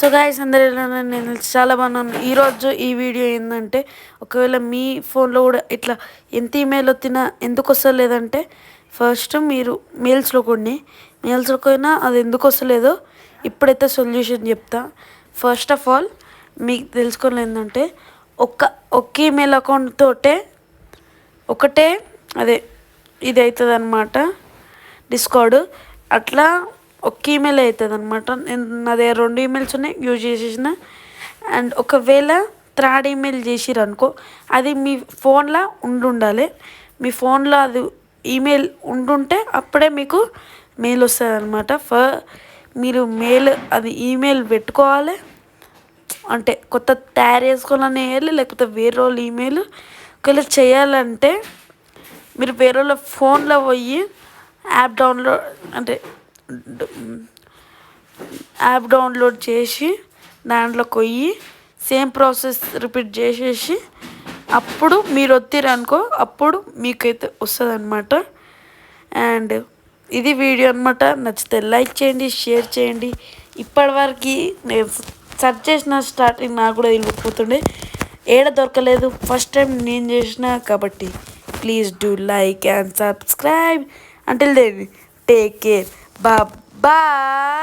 So guys అందరూ ఎలా ఉన్నారు? నేను చాలా బాగున్నాను. ఈరోజు ఈ వీడియో ఏంటంటే, ఒకవేళ మీ ఫోన్లో కూడా ఇట్లా ఎంత ఈమెయిల్ వచ్చినా ఎందుకు వస్తలేదంటే, ఫస్ట్ మీరు మెయిల్స్లో పోయినా అది ఎందుకు వస్తలేదో ఇప్పుడైతే సొల్యూషన్ చెప్తా. ఫస్ట్ ఆఫ్ ఆల్ మీకు తెలుసుకోవాలి ఏంటంటే, ఒక్క ఈమెయిల్ అకౌంట్ తోటే ఒకటే అదే ఇది అవుతుంది అన్నమాట, డిస్కార్డ్. అట్లా ఒక్క ఈమెయిల్ అవుతుంది అనమాట. నేను నా దగ్గర 2 ఈమెయిల్స్ ఉన్నాయి, యూజ్ చేసేసిన. అండ్ ఒకవేళ థర్డ్ ఈమెయిల్ చేసిర్రు అనుకో, అది మీ ఫోన్లో ఉండాలి. మీ ఫోన్లో అది ఈమెయిల్ ఉండుంటే అప్పుడే మీకు మెయిల్ వస్తుంది అనమాట. మీరు మెయిల్ అది ఈమెయిల్ పెట్టుకోవాలి, అంటే కొత్త తయారు చేసుకోవాలని వేయాలి, లేకపోతే వేరే వాళ్ళు ఈమెయిల్ ఒకవేళ చేయాలంటే మీరు వేరే వాళ్ళ ఫోన్లో పోయి యాప్ డౌన్లోడ్ చేసి దాంట్లోకి పోయి సేమ్ ప్రాసెస్ రిపీట్ చేసేసి అప్పుడు మీరు అనుకో అప్పుడు మీకైతే వస్తుంది అనమాట. అండ్ ఇది వీడియో అనమాట. నచ్చితే లైక్ చేయండి, షేర్ చేయండి. ఇప్పటివరకు నేను సెర్చ్ చేసిన స్టార్టింగ్ నాకు కూడా వెళ్ళిపోతుండే, ఏడ దొరకలేదు. ఫస్ట్ టైం నేను చేసిన కాబట్టి please do like and subscribe. Until then, take care. Bye bye.